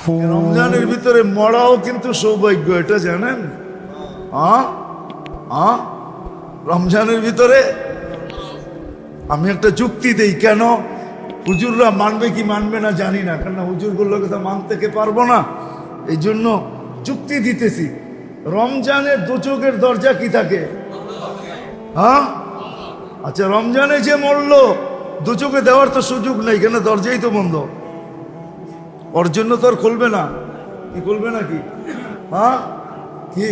রমজানের ভিতরে মরাও কিন্তু সৌভাগ্য, এটা জানেন? রমজানের ভিতরে আমি একটা যুক্তি দেই, কেন হুজুররা মানবে কি মানবে না জানি না, কেন হুজুরগুলোকে তো মানতে পারবো না, এই জন্য যুক্তি দিতেছি। রমজানের দোচকের দরজা কি থাকে? আচ্ছা, রমজানে যে মরলো দোচকে দেওয়ার তো সুযোগ নেই, কেন দরজাই তো বন্ধ, ওর জন্য তো আর খুলবে না। কি খুলবে নাকি? কি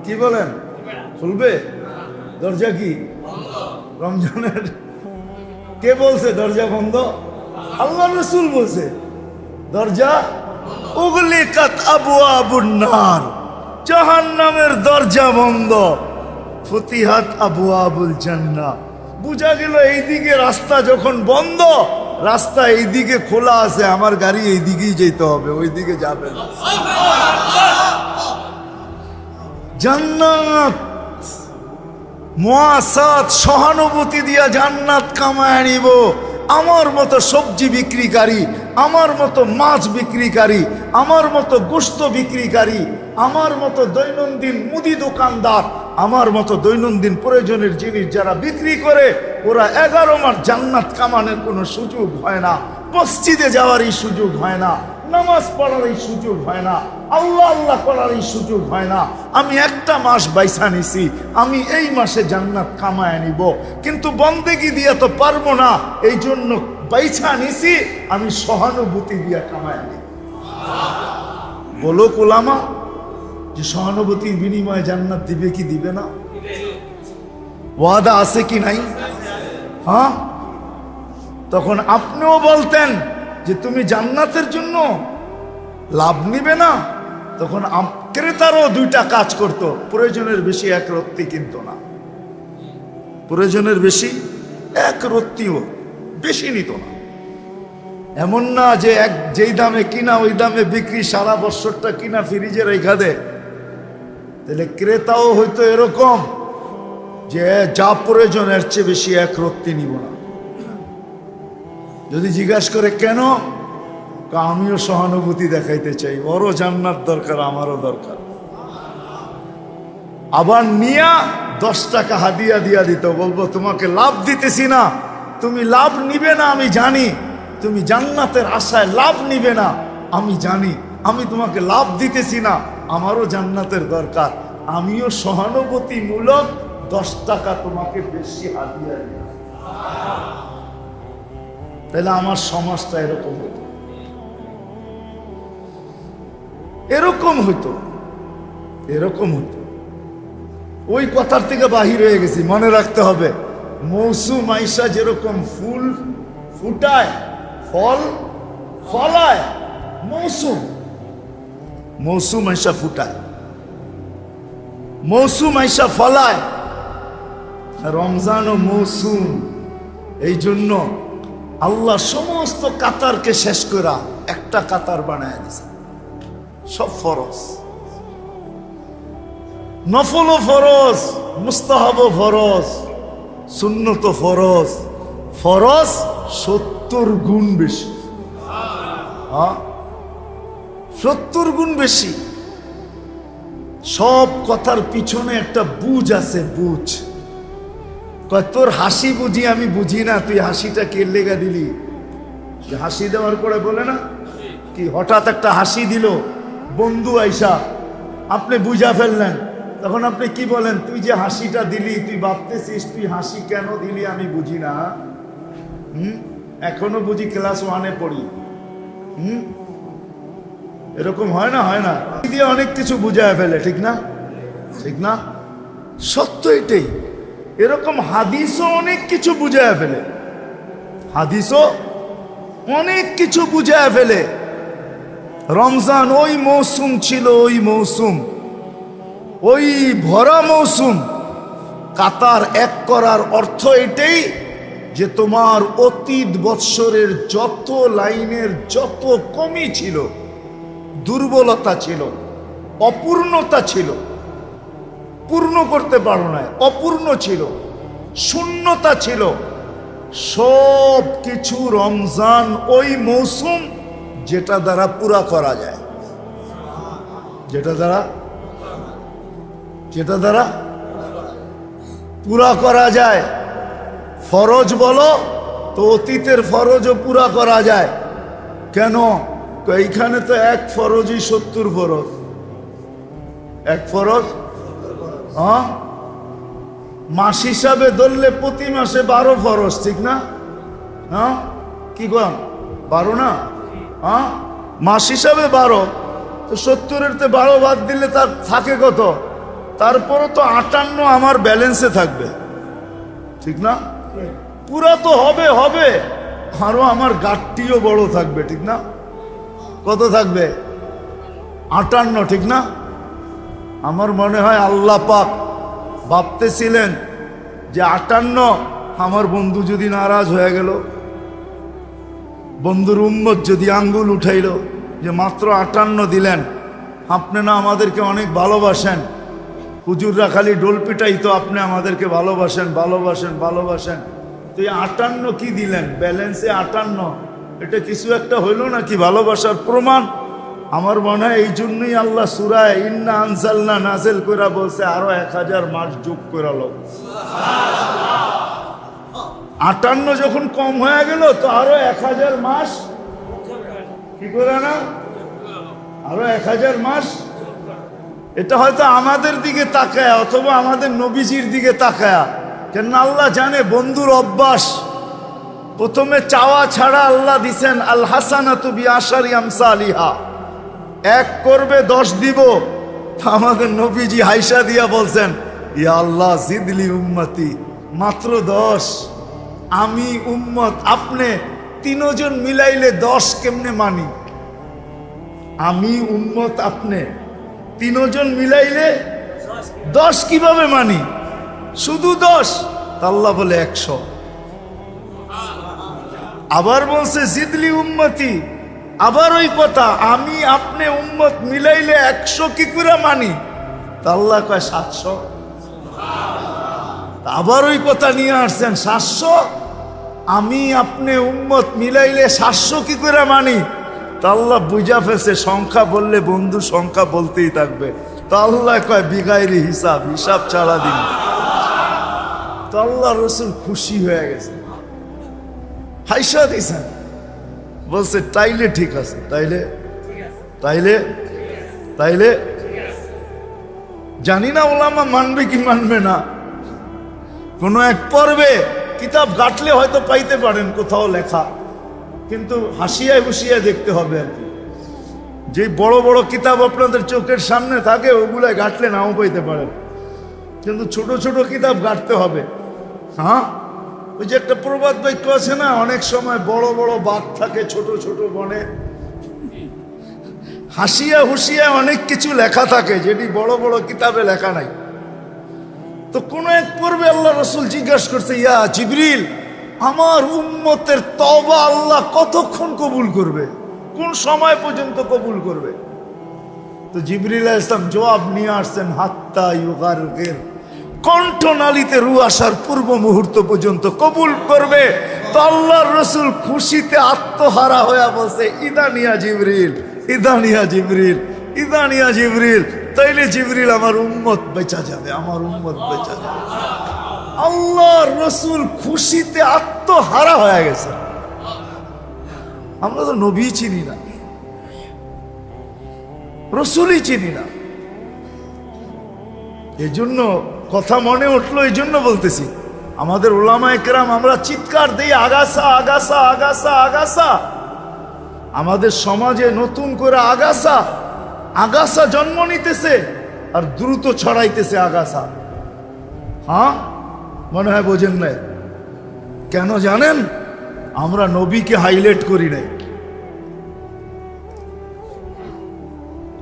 কি বলেন? খুলবে দরজা? কি রমজানের কে বলছে দরজা বন্ধ? আল্লাহ রাসূল বলছে দরজা উগলিকাত আবওয়াবুন নার, জাহান্নামের দরজা বন্ধ, ফুতিহাত আবওয়াবুল জান্নাহ। বুঝা গেল এইদিকে রাস্তা যখন বন্ধ, রাস্তা এইদিকে খোলা আছে, আমার গাড়ি এইদিকেই যেতে হবে, ওইদিকে যাবে না। জান্নাত মুআসাত, সহানুভূতি দিয়া জান্নাত কামায় নিব। আমার মতো সবজি বিক্রিকারী, আমার মতো মাছ বিক্রিকারী, আমার মতো গোশত বিক্রিকারী, আমার মতো দৈনন্দিন মুদি দোকানদার, আমার মতো দৈনন্দিন প্রয়োজনের জিনিস যারা বিক্রি করে, ওরা 11 মাস জান্নাত কামানোর কোনো সুযোগ হয় না, মসজিদে যাওয়ারই সুযোগ হয় না, নামাজ পড়ারই সুযোগ হয় না, আল্লাহ আল্লাহ করারই সুযোগ হয় না। আমি একটা মাস বাইসা নিছি, আমি এই মাসে জান্নাত কামায় নিব, কিন্তু বন্দেগি দিয়া তো পারবো না, এই জন্য বাইসা নিছি, আমি সহানুভূতি দিয়া কামায় নিব। বলো কোলামা যে সহানুভূতির বিনিময়ে জান্নাত দিবে কি দিবে না? ওয়াদা আছে কি নাই? তখন আপনিও বলতেন যে তুমি জান্নাতের জন্য লাভ নিবে না, তখন ক্রেতারও 2টা কাজ করত, প্রয়োজনের বেশি এক রত্তি কিনতো না, প্রয়োজনের বেশি এক রত্তিও বেশি নিত না। এমন না যে যেই দামে কিনা ওই দামে বিক্রি, সারা বছরটা কিনা ফ্রিজে রেখা দেয়। তাহলে ক্রেতাও হয়তো এরকম যে যা প্রয়োজন এর চেয়ে বেশি এক রত্তি নিব না। যদি জিজ্ঞাসা করে কেন, আমিও সহানুভূতি দেখাইতে চাই, ওরও জান্নাত দরকার, আমারও দরকার। আবার নিয়া 10 টাকা হাদিয়া দিয়া দিত, বলবো তোমাকে লাভ দিতেছি না, তুমি লাভ নিবে না আমি জানি, তুমি জান্নাতের আশায় লাভ নিবে না আমি জানি, আমি তোমাকে লাভ দিতেছি না, আমারও জান্নাতের দরকার, আমিও সহানুভূতিমূলক 10 টাকা তোমাকে বেশি হাদিয়া দিলাম। তাহলে আমার সমাজটা এরকম হতো, এরকম হইতো, এরকম হইতো। ওই কথার থেকে বাহির হয়ে গেছি, মনে রাখতে হবে। মৌসুম আইসা যেরকম ফুল ফুটায়, ফল ফলায়, মৌসুম আইসা ফুটায়, মৌসুম আইসা ফলায়, রমজান ও মৌসুম। এই জন্য আল্লাহ সমস্ত কাতারকে শেষ করা একটা কাতার বানায় দিছে। সব ফরজ, নফল ও ফরজ, মুস্তাহাব ও ফরজ, সুন্নত ও ফরজ। ফরজ 70 গুণ বেশি, 70 গুণ বেশি। সব কথার পিছনে একটা বুঝ আছে, বুঝ। তোর হাসি বুঝি আমি বুঝি না, তুই হাসিটা কে লেগা দিলি? হাসি দেওয়ার পরে বলে না কি, হঠাৎ একটা হাসি দিল বন্ধু আইসা, আপনি বুঝা ফেললেন, তখন আপনি কি বলেন? তুই যে হাসিটা দিলি, তুই ভাবতেছিস তুই হাসি কেন দিলি আমি বুঝি না। এখনো বুঝি ক্লাস 1-এ পড়ি। এরকম হয় না? হয় না? দিয়ে অনেক কিছু বুঝায় ফেলে, ঠিক না? ঠিক না? সত্য এটাই। এরকম হাদিসও অনেক কিছু বুঝায় ফেলে, হাদিসও অনেক কিছু বুঝায় ফেলে। রমজান ওই মৌসুম ছিল, ওই মৌসুম, ওই ভরা মৌসুম। কাতার এক করার অর্থ এটাই যে তোমার অতীত বৎসরের যত লাইনের যত কমি ছিল, দুর্বলতা ছিল, অপূর্ণতা ছিল, পূর্ণ করতে পারো না, অপূর্ণ ছিল, শূন্যতা ছিল, সব কিছু রমজান ওই মৌসুম যেটা দ্বারা পুরা করা যায়, যেটা দ্বারা পুরা করা যায়। ফরজ বলো তো অতীতের ফরজও পুরা করা যায়। কেন? এইখানে তো এক ফরজই 70 ফরজ। এক ফরজ, হ্যাঁ, মাস হিসাবে ধরলে প্রতি মাসে 12 ফরজ, ঠিক না? হ্যাঁ, কি কন 12 না? হ্যাঁ, মাস হিসাবে 12, তো 70-এর 12 বাদ দিলে তার থাকে কত? তারপরও তো 58 আমার ব্যালেন্সে থাকবে, ঠিক না? পুরা তো হবে, আরো আমার গাঠটিও বড় থাকবে, ঠিক না? কত থাকবে? 58, ঠিক না? আমার মনে হয় আল্লাহ পাক ভাবতেছিলেন যে 58, আমার বন্ধু যদি নারাজ হয়ে গেল, বন্ধুর উম্মত যদি আঙ্গুল উঠাইল যে মাত্র 58 দিলেন, আপনি না আমাদেরকে অনেক ভালোবাসেন, হুজুররা খালি ডোল পিটাই তো আপনি আমাদেরকে ভালোবাসেন, তো এই 58 কি দিলেন? ব্যালেন্সে 58, এটা কিছু একটা হইল নাকি ভালোবাসার প্রমাণ? আমার মনে হয় এই জন্যই আল্লাহ সূরা ইন্না আনজালনা নাযিল কইরা বলছে আরো 1000 মাস যোগ কইরা লো। 58 যখন কম হয়ে গেল তো আরো 1000 মাস কি করে না, আরো 1000 মাস। এটা হয়তো আমাদের দিকে তাকায়া অথবা আমাদের নবীজির দিকে তাকায়া, কেন আল্লাহ জানে বন্ধুর অভ্যাস। প্রথমে চাওয়া ছাড়া আল্লাহ দিছেন আল হাসানাতু বিআশারি আমসালিহা, 1 করবে 10 দিব। আমাদের নবীজি হাইসা দিয়া বলছেন ইয়া আল্লাহ জিদলি উম্মতি, মাত্র 10। আমি উম্মত, আপনি 3 জন মিলাইলে 10 কেমনে মানি? আমি উম্মত, আপনি 3 জন মিলাইলে 10 কিভাবে মানি? শুধু 10। আল্লাহ বলে 100। আবার বলছে জিদলি উম্মতি, আবার ওই কথা, আমি আপনি উম্মত মিলাইলে 100 কি করে মানি? আল্লাহ কয় 700। আবার ওই কথা নিয়ে আসছেন 700, আমি আপনি উম্মত মিলাইলে 700 কি করে মানি? আল্লাহ বুঝা ফেলছে সংখ্যা বললে বন্ধু সংখ্যা বলতেই থাকবে। তা আল্লাহ কয় বিগাইরি হিসাব ছাড়া দিন। তো আল্লাহ রসুল খুশি হয়ে গেছে, হাইসা দিয়েছেন, বলছে তাইলে ঠিক আছে, তাইলে জানি না ওলামা মানবে কি মানবে না। কোনো এক পর্বে কিতাব ঘাটলে হয়তো পাইতে পারেন কোথাও লেখা, কিন্তু হাসিয়ায় হুসিয়ায় দেখতে হবে আর কি। যে বড় বড় কিতাব আপনাদের চোখের সামনে থাকে ওগুলায় ঘাটলে নাও পাইতে পারেন, কিন্তু ছোট ছোট কিতাব ঘাটতে হবে। হ্যাঁ, ওই যে একটা প্রবাদ বাক্য আছে না, অনেক সময় বড় বড় বাঘ থাকে ছোট ছোট বনে। হাসিয়া হুসিয়া অনেক কিছু লেখা থাকে যেটি বড় বড় কিতাবে লেখা নাই। তো কোন এক পর্বে আল্লাহ রসুল জিজ্ঞাসা করছে, ইয়া জিবরিল, আমার উম্মতের তওবা আল্লাহ কতক্ষণ কবুল করবে, কোন সময় পর্যন্ত কবুল করবে? তো জিবরিল আলাইহিস সালাম জবাব নিয়ে আসছেন, হাত্তা ইউগারগির, কণ্ঠনালীতে রু আসার পূর্ব মুহূর্ত পর্যন্ত কবুল করবে। তো আল্লাহর রসুল খুশিতে আত্মহারা হয়ে বলছে, ইদানিয়া জিবরিল, ইদানিয়া জিবরিল, ইদানিয়া জিবরিল। তাইলে জিবরিল আমার উম্মত বেঁচা যাবে, আমার উম্মত বেঁচা যাবে। আল্লাহর রসুল খুশিতে আত্মহারা হয়ে গেছে। আমরা তো নবী চিনি না, রসুলই চিনি না। এই জন্য কথা মনে উঠলো, এই জন্য বলতেছি, আমাদের উলামায়ে কেরাম আমরা চিৎকার দিই আগাছা আগাছা আগাছা আগাছা। আমাদের সমাজে নতুন করে আগাছা আগাছা জন্ম নিতেছে আর দ্রুত ছড়াইতেছে আগাছা। হ্যাঁ, মনে হয় বোঝেন নাই। কেন জানেন? আমরা নবীকে হাইলাইট করি নাই।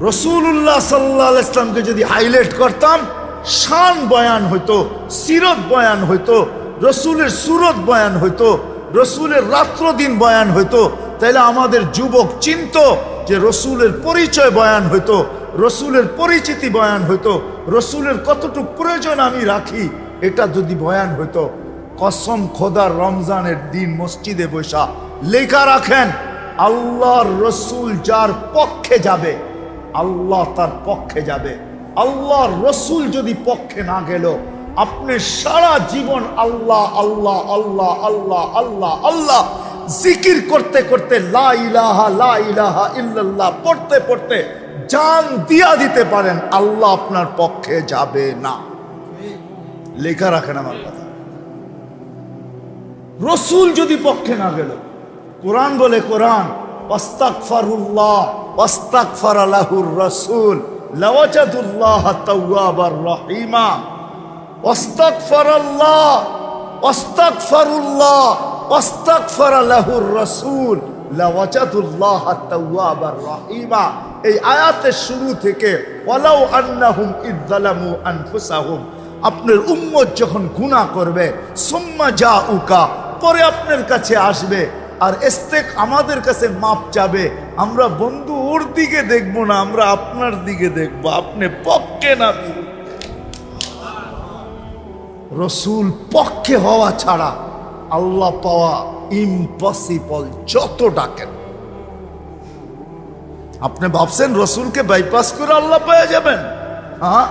রাসূলুল্লাহ সাল্লাল্লাহু আলাইহি ওয়াসাল্লামকে যদি হাইলাইট করতাম, শান বয়ান হইতো, সিরত বয়ান হইতো, রসুলের সুরত বয়ান হইতো, রসুলের রাত্র দিন বয়ান হইতো, তাইলে আমাদের যুবক চিন্ত যে রসুলের পরিচয় বয়ান হইতো, রসুলের পরিচিতি বয়ান হইতো, রসুলের কতটুকু প্রয়োজন আমি রাখি এটা যদি বয়ান হইতো। কসম খোদার, রমজানের দিন মসজিদে বসা লেখা রাখেন, আল্লাহর রসুল যার পক্ষে যাবে আল্লাহ তার পক্ষে যাবে। আল্লাহর রসুল যদি পক্ষে না গেল, আপনি সারা জীবন আল্লাহ আল্লাহ আল্লাহ আল্লাহ আল্লাহ আল্লাহ জিকির করতে করতে লা ইলাহা ইল্লাল্লাহ পড়তে পড়তে জান দিয়া দিতে পারেন, আল্লাহ আপনার পক্ষে যাবে না। লেখা রাখেন আমার কথা। রসুল যদি পক্ষে না গেল, কোরআন বলে, কোরআন ওয়াস্তাগফিরুল্লাহ ওয়াস্তাগফারা লাহুর রাসূল লাওয়াজাদুল্লাহ তাওয়াবার রহিমা। ওয়াস্তাগফিরুল্লাহ ওয়াস্তাগফিরুল্লাহ ওয়াস্তাগফারা লাহুর রাসূল লাওয়াজাদুল্লাহ তাওয়াবার রহিমা। এই আয়াতের শুরু থেকে ওয়ালাউ আন্নাহুম ইযযালামু আনফুসাহুম, আপনার উম্মত যখন গুনাহ করবে, সুম্মা জাউকা, পরে আপনার কাছে আসবে আর ইস্তেক আমাদের কাছে মাপ চাবে, আমরা বন্ধু ওর দিকে দেখবো না, আমরা আপনার দিকে দেখবো, আপনি পক্ষে না। রসুল পক্ষে হওয়া ছাড়া আল্লাহ পাওয়া ইম্পসিবল, যত ডাকেন। আপনি ভাবছেন রসুলকে বাইপাস করে আল্লাহ পেয়ে যাবেন? হ্যাঁ,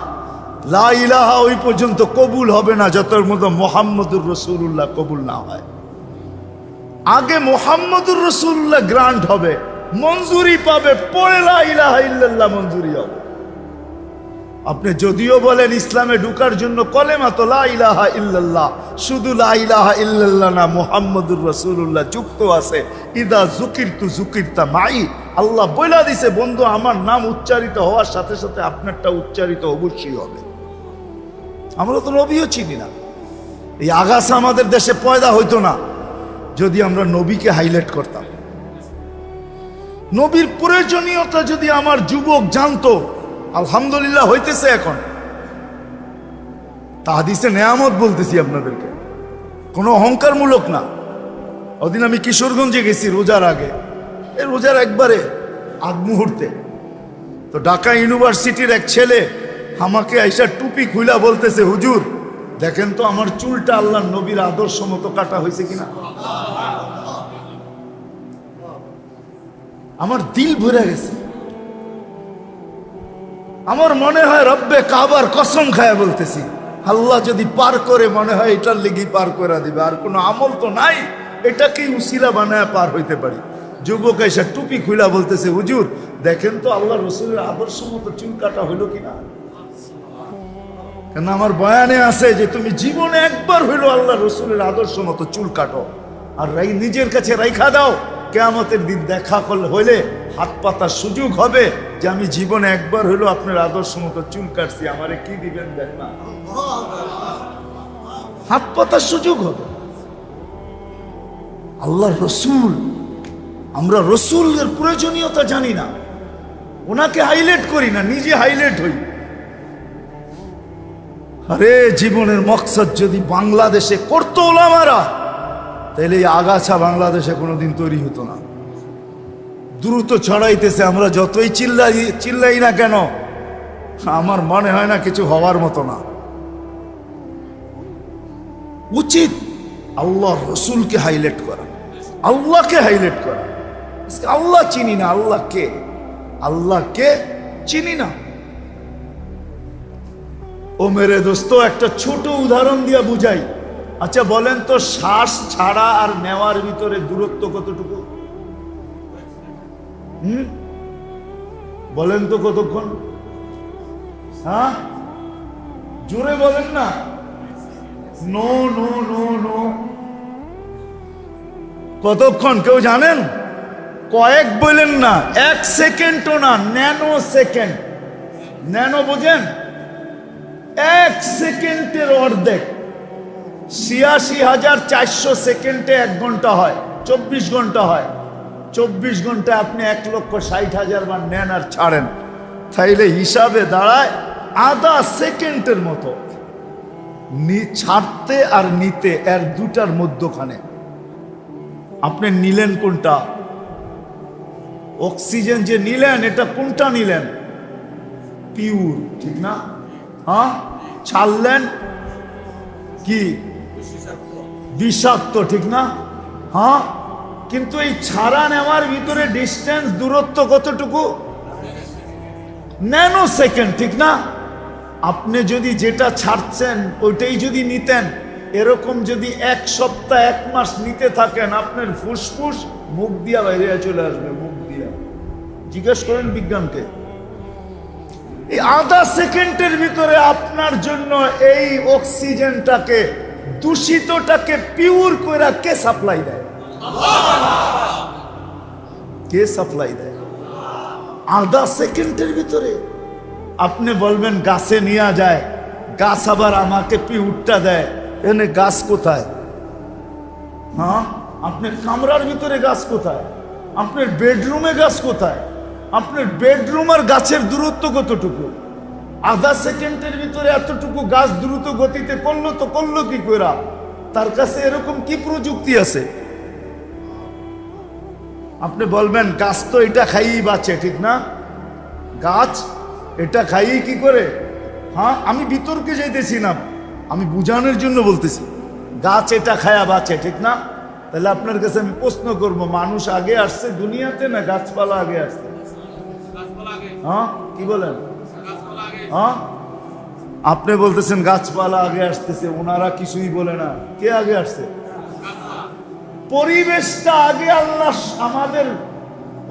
লা ইলাহা ওই পর্যন্ত কবুল হবে না যতর মতো মুহাম্মদুর রাসূলুল্লাহ কবুল না হয়। আগে মুহাম্মদুর রাসূলুল্লাহ গ্রান্ট হবে, মঞ্জুরি পাবে, পরে লা ইলাহা ইল্লাল্লাহ মঞ্জুরি হবে। আপনি যদিও বলেন ইসলামে ঢুকার জন্য কলেমা তো লা ইলাহা ইল্লাল্লাহ, শুধু লা ইলাহা ইল্লাল্লাহ না, মুহাম্মদুর রাসূলুল্লাহ যুক্ত আছে। ইদা যুকিরতু যুকিরতা মাই, আল্লাহ বইলা দিছে, বন্ধু আমার নাম উচ্চারিত হওয়ার সাথে সাথে আপনারটা উচ্চারিত অবশ্যই হবে। আমরা তো নবীও চিনি না। এই আগাছা আমাদের দেশে পয়দা হইতো না যদি আমরা নবীকে হাইলাইট করতাম। নবীর প্রয়োজনীয়তা যদি আমার যুবক জানতো, আলহামদুলিল্লাহ হইতেছে এখন। তা হাদিসে নেয়ামত বলতেছি আপনাদেরকে, কোনো অহংকারমূলক না। ওদিন আমি কিশোরগঞ্জে গেছি রোজার আগে, এই রোজার একবারে আগ মুহূর্তে, তো ঢাকা ইউনিভার্সিটির এক ছেলে আমাকে আইসা টুপি খুইলা বলতেছে, হুজুর দেখেন তো আমার চুলটা আল্লাহর নবীর আদর্শ মতো কাটা হয়েছে কিনা। আমার দিল ভরে গেছে। আমার মনে হয় রব্বে কাবার কসম খায়া বলতেছি, আল্লাহ যদি পার করে, মনে হয় এটার লেগেই পার করে দিবে, আর কোনো আমল তো নাই, এটাকেই উসিলা বানায় পার হইতে পারি। যুবক এসে টুপি খুইলা বলতেছে, হুজুর দেখেন তো আল্লাহ রসুলের আদর্শ মতো চুল কাটা হইল কিনা। কেন আমার বয়ানে আছে যে তুমি জীবনে একবার হইলো আল্লাহ রসুলের আদর্শ মতো চুল কাটো, আর নিজের কাছে রাইখা দাও, কিয়ামতের দিন দেখা হইলে হাত পাতার সুযোগ হবে যে আমি জীবনে একবার হইলো আপনার আদর্শ মতো চুল কাটছি, আমারে কি দিবেন দেখ না, হাত পাতার সুযোগ হবে। আল্লাহর রসুল, আমরা রসুলের প্রয়োজনীয়তা জানি না, ওনাকে হাইলাইট করি না, নিজে হাইলাইট হই। আরে জীবনের মকসদ যদি বাংলাদেশে করতো ওলামারা, তাহলে এই আগাছা বাংলাদেশে কোনোদিন তৈরি হতো না। দ্রুত ছড়াইতেছে, আমরা যতই চিল্লাই না কেন, আমার মনে হয় না কিছু হওয়ার মতো না। উচিত আল্লাহ রসুলকে হাইলাইট করা, আল্লাহকে হাইলাইট করা। আল্লাহ চিনি না, আল্লাহকে, আল্লাহকে চিনি না। ও মেরে দোস্ত, একটা ছোট উদাহরণ দিয়ে বুঝাই। আচ্ছা বলেন তো, শ্বাস ছাড়া আর নেওয়ার ভিতরে দূরত্ব কতটুকু? বলেন তো কতক্ষণ? হ্যাঁ, জোরে বলেন না। নো নো নো নো, কতক্ষণ কেউ জানেন? কয়েক বলেন না, 1 সেকেন্ডও না, ন্যানো সেকেন্ড। ন্যানো বোঝেন? 1 সেকেন্ডের অর্ধেক। 86,400 সেকেন্ডে 1 ঘন্টা হয়, 24 ঘন্টা হয়। 24 ঘন্টায় আপনি 1,60,000 বার নেন আর ছাড়েন, তাইলে হিসাবে দাঁড়ায় আধা সেকেন্ডের মতো। ছাড়তে আর নিতে এর দুটার মধ্যখানে আপনি নিলেন কোনটা? অক্সিজেন যে নিলেন, এটা কোনটা নিলেন? পিওর, ঠিক না? হ্যাঁ, ছাড়লেন কি? বিষাক্ত, ঠিক না? হ্যাঁ, কিন্তু এই ছাড়া নেওয়ার ভিতরে ডিস্টেন্স, দূরত্ব কতটুকু? ন্যানো সেকেন্ড, ঠিক না? আপনি যদি যেটা ছাড়ছেন ওইটাই যদি নিতেন, এরকম যদি 1 সপ্তাহ 1 মাস নিতে থাকেন, আপনার ফুসফুস মুখ দিয়া বাইরে চলে আসবে, মুখ দিয়া। জিজ্ঞেস করেন বিজ্ঞানকে। এই আধা সেকেন্ডের ভিতরে আপনার জন্য এই অক্সিজেনটাকে, দূষিতটাকে পিওর করে কে সাপ্লাই দেয়? কে সাপ্লাই দেয়? আধা সেকেন্ডের ভিতরে। আপনি বলবেন গাছে নিয়ে যায়, গাছ আবার আমাকে পিউরটা দেয়। এনে গাছ কোথায়? হ্যাঁ, আপনার কামরার ভিতরে গাছ কোথায়? আপনার বেডরুমে গাছ কোথায়? আপনার বেডরুম আর গাছের দূরত্ব কতটুকু? আধা সেকেন্ডের ভিতরে এতটুকু গাছ দ্রুত গতিতে করলো তো করলো কি করে? তার কাছে এরকম কি প্রযুক্তি আছে? আপনি বলবেন গাছ তো এটা খাইই বাঁচে, ঠিক না? গাছ এটা খাইই কি করে? হ্যাঁ, আমি বিতর্কে যাইতেছি না, আমি বুঝানোর জন্য বলতেছি। গাছ এটা খায়া বাঁচে, ঠিক না? তাহলে আপনার কাছে আমি প্রশ্ন করব, মানুষ আগে আসছে দুনিয়াতে না গাছপালা আগে আসছে? হ্যাঁ, কি বলেন? হ্যাঁ, আপনি বলতেছেন গাছপালা আগে আসতেছে, ওনারা কিছুই বলে না। কে আগে আসছে? পরিবেশটা আগে আল্লাহ আমাদের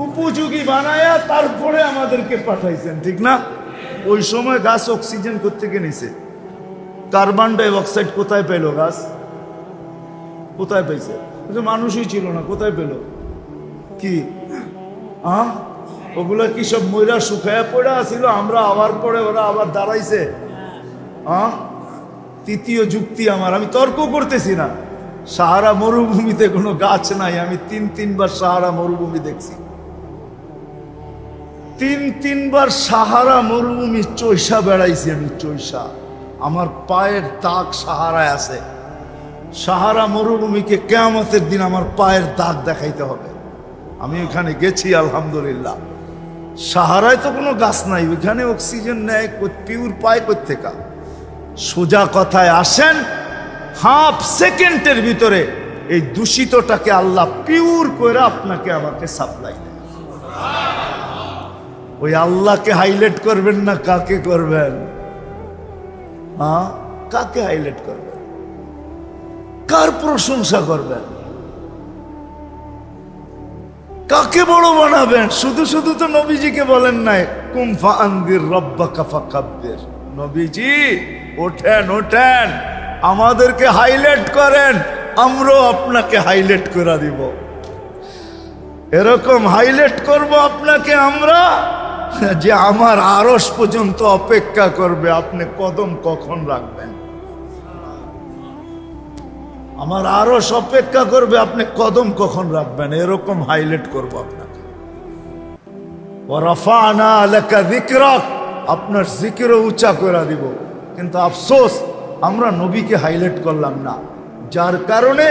উপযোগী বানায়া তারপরে আমাদেরকে পাঠাইছেন, ঠিক না? ওই সময় গাছ অক্সিজেন কোত্থেকে নিছে? কার্বন ডাই অক্সাইড কোথায় পেল গাছ? কোথায় পাইছে? মানুষই ছিল না, কোথায় পেল? কি ওগুলা কি সব ময়রা শুকায়া পড়া ছিল? আমরা আবার পরে ওরা আবার দাঁড়াইছে। তৃতীয় যুক্তি আমার, আমি তর্ক করতেছি না। সাহারা মরুভূমিতে কোনো গাছ নাই। আমি 3-3বার সাহারা মরুভূমি দেখছি। 3-3বার সাহারা মরুভূমি চৈষা বেড়াইছি আমি, চৈষা। আমার পায়ের দাগ সাহারায় আছে। সাহারা মরুভূমিকে কিয়ামতের দিন আমার পায়ের দাগ দেখাইতে হবে। আমি ওখানে গেছি আলহামদুলিল্লাহ। সাহারায় তো কোনো গাছ নাই, ওইখানে অক্সিজেন নেয় পিওর পায় কোত্থেকা? সোজা কথায় আসেন, হাফ সেকেন্ডের ভিতরে এই দূষিতটাকে আল্লাহ পিওর করে আপনাকে আমাকে সাপ্লাই দেয়। ওই আল্লাহকে হাইলাইট করবেন না কাকে করবেন? কাকে হাইলাইট করবেন? কার প্রশংসা করবেন? কাকে বড় বানাবেন? শুধু শুধু তো নবীজিকে বলেন নাই কুম ফাআনদির রাব্বাকা ফাকাব্বির। নবীজি ওঠেন, ওঠেন, আমাদেরকে হাইলাইট করেন, আমরাও আপনাকে হাইলাইট করে দিব। এরকম হাইলাইট করব আপনাকে আমরা যে আমার আরশ পর্যন্ত অপেক্ষা করবে আপনি কদম কখন রাখবেন। আমার আরশ অপেক্ষা করবে আপনি কদম কখন রাখবেন। এরকম হাইলাইট করব আপনাকে। ওয়ারাফা'না লাকা যিকরাক, আপনার জিকিরও উঁচা করে দিব। কিন্তু আফসোস আমরা নবীকে হাইলাইট করলাম না, যার কারণে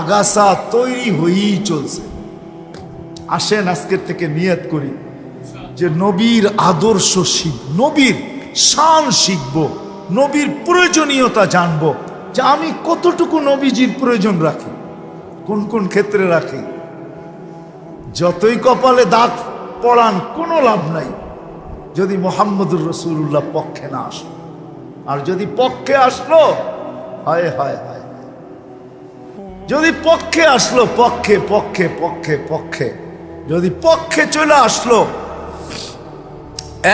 আগাছা তৈরি হয়েই চলছে। আসেন আজকের থেকে নিয়ত করি যে নবীর আদর্শ শিখব, নবীর শান শিখব, নবীর প্রয়োজনীয়তা জানব, যে আমি কতটুকু নবীজির প্রয়োজন রাখি, কোন কোন ক্ষেত্রে রাখি। যতই কপালে দাগ পড়ান কোনো লাভ নাই যদি মুহাম্মদুর রাসূলুল্লাহ পক্ষে না আসলো। আর যদি পক্ষে আসলো, হায় হায় হায়, যদি পক্ষে আসলো, পক্ষে পক্ষে পক্ষে পক্ষে যদি পক্ষে চলে আসলো,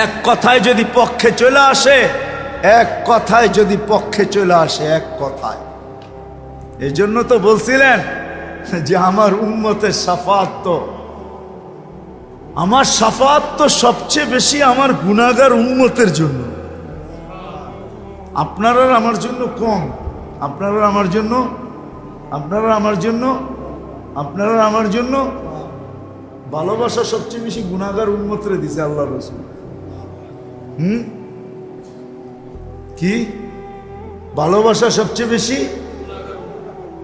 এক কথায় যদি পক্ষে চলে আসে, এক কথায় যদি পক্ষে চলে আসে, এক কথায়। এই জন্য তো বলছিলেন যে আমার উম্মতের শাফাত তো, আমার শাফাত তো সবচেয়ে বেশি আমার গুনাহগার উম্মতের জন্য। আপনারা আমার জন্য কম, আপনারা আমার জন্য, আপনারা আমার জন্য, আপনারা আমার জন্য। ভালোবাসা সবচেয়ে বেশি গুনাহগার উম্মতরে দিছে আল্লাহ রাসূল। কি ভালোবাসা সবচেয়ে বেশি?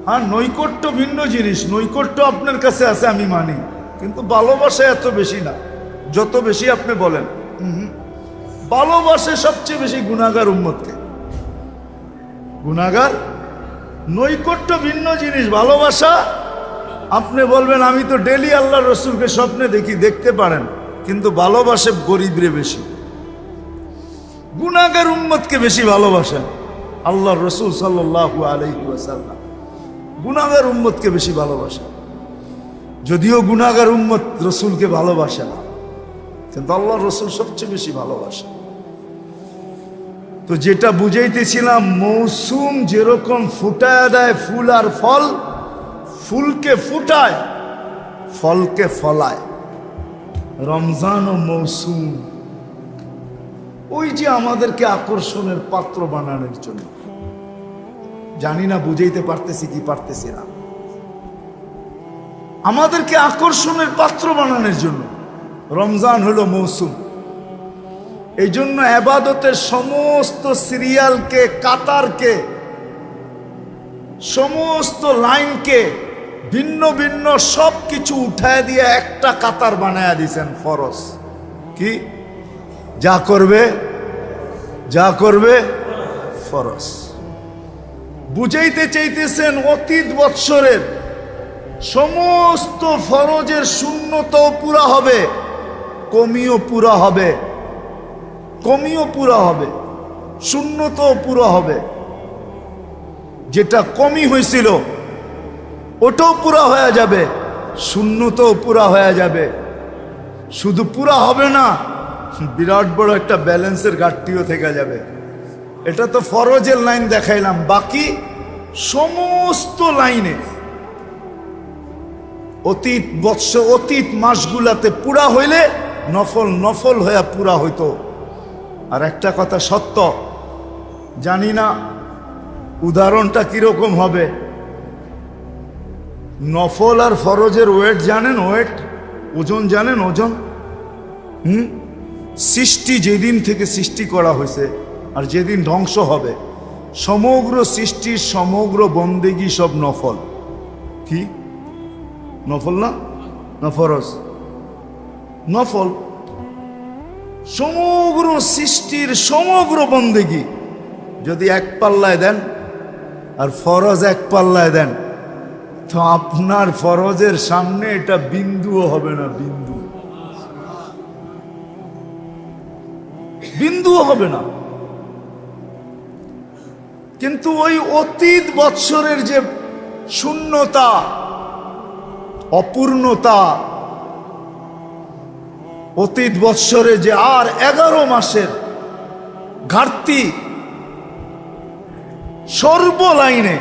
হ্যাঁ, নৈকট্য ভিন্ন জিনিস। নৈকট্য আপনার কাছে আছে আমি মানি, কিন্তু ভালোবাসা এত বেশি না যত বেশি আপনি বলেন। ভালোবাসে সবচেয়ে বেশি গুনাহগার উম্মতকে। গুনাহগার, নৈকট্য ভিন্ন জিনিস, ভালোবাসা আপনি বলবেন আমি তো ডেলি আল্লাহ রসুলকে স্বপ্নে দেখি, দেখতে পারেন, কিন্তু ভালোবাসে গরিবরে বেশি, গুনাহগার উম্মতকে বেশি ভালোবাসেন। আল্লাহ রসুল সাল্লাল্লাহু আলাইহি ওয়াসাল্লাম গুনাহগার উম্মতকে বেশি ভালোবাসেন, যদিও গুনাহগার উম্মত রসুলকে ভালোবাসে না, কিন্তু আল্লাহ রসুল সবচেয়ে বেশি ভালোবাসে। তো যেটা বুঝাইতেছিলাম, মৌসুম যেরকম ফুটায় দেয় ফুল আর ফল, ফুলকে ফুটায় ফলকে ফলায়, রমজান ও মৌসুম ওই যে আমাদেরকে আকর্ষণের পাত্র বানানোর জন্য। জানি না বুঝাইতে পারতেছি কি পারতেছি না। আমাদেরকে আকর্ষণের পাত্র বানানোর জন্য রমজান হলো মৌসুম। এই জন্য ইবাদতের সমস্ত সিরিয়ালকে, কাতারকে, সমস্ত লাইনকে, ভিন্ন ভিন্ন সব কিছু উঠায় দিয়ে একটা কাতার বানায়া দিয়েছেন, ফরজ। কি? যা করবে ফরজ। বুঝাইতে চাইতেছেন অতীত বৎসরের সমস্ত ফরজের শূন্যতাও পুরা হবে, কমিও পুরা হবে, কমিও পুরা হবে, শূন্যতাও পুরা হবে। যেটা কমি হয়েছিল ওটাও পুরা হয়ে যাবে, শূন্যতাও পুরা হয়ে যাবে। শুধু পুরা হবে না, বিরাট বড় একটা ব্যালেন্সের ঘাটতিও থেকে যাবে। এটা তো ফরজের লাইন দেখাইলাম, বাকি সমস্ত লাইনে অতীত মাসগুলাতে পুরা হইলে নফল নফল হয়ে পুরা হইতো। আর একটা কথা সত্য, জানি না উদাহরণটা কিরকম হবে। নফল আর ফরজের ওয়েট জানেন? ওয়েট, ওজন জানেন? ওজন সৃষ্টি যেদিন থেকে সৃষ্টি করা হয়েছে আর যেদিন ধ্বংস হবে, সমগ্র সৃষ্টির সমগ্র বন্দেগী সব নফল। কি নফল না? না ফরজ? নফল। সমগ্র সৃষ্টির সমগ্র বন্দেগী যদি এক পাল্লায় দেন আর ফরজ এক পাল্লায় দেন, তো আপনার ফরজের সামনে এটা বিন্দুও হবে না, বিন্দুও হবে না। কিন্তু ওই অতীত বৎসরের যে শূন্যতা, অপূর্ণতা, অতীত বৎসরে যে আর 11 মাসের ঘাটতি, সর্বলাইনে,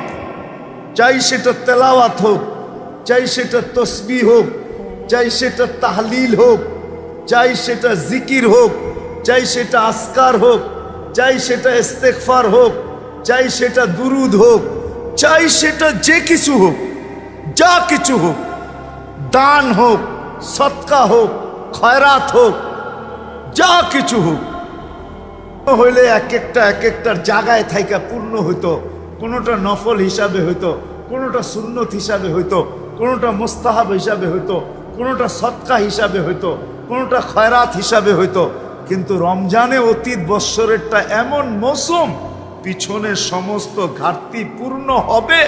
চাই সেটা তেলাওয়াত হোক, চাই সেটা তসবিহ হোক, চাই সেটা তাহলিল হোক, চাই সেটা জিকির হোক, চাই সেটা আসকার হোক, চাই সেটা ইস্তেগফার হোক, চাই সেটা দুরুদ হোক, চাই সেটা যে কিছু হোক, যা কিছু হোক, দান হোক, সদকা হোক, খয়রাত হোক, যা কিছু হোক, হইলে এক একটার জায়গায় থাইকা পূর্ণ হইতো। কোনোটা নফল হিসাবে হইতো, কোনোটা সুন্নত হিসাবে হইতো, কোনোটা মুস্তাহাব হিসাবে হইতো, কোনোটা সদকা হিসাবে হইতো, কোনোটা খয়রাত হিসাবে হইতো। কিন্তু রমজানে অতীত বৎসরেরটা এমন মৌসুম, পিছনের সমস্ত ঘাটতি পূর্ণ হবে,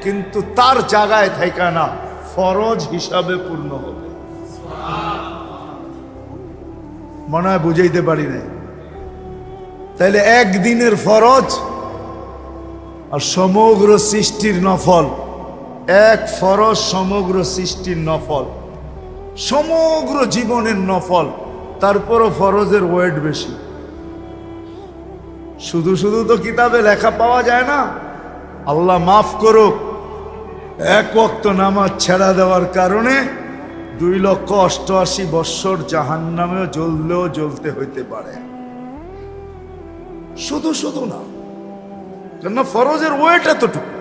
কিন্তু তার জায়গায় থাইকা না, ফরজ হিসাবে পূর্ণ হবে। মনে হয় বুঝাইতে পারি না। তাইলে একদিনের ফরজ আর সমগ্র সৃষ্টির নফল, এক ফরজ সমগ্র সৃষ্টির নফল, সমগ্র জীবনের নফল, তারপরও ফরজের ওয়েট বেশি। শুধু শুধু তো কিতাবে লেখা পাওয়া যায় না। আল্লাহ মাফ করুক, এক ওয়াক্ত নামাজ ছেড়া দেওয়ার কারণে 2,88,000 বৎসর জাহান্নামেও জ্বললেও জ্বলতে হইতে পারে। শুধু শুধু না, কেন ফরজের ওয়েট এতটুকু।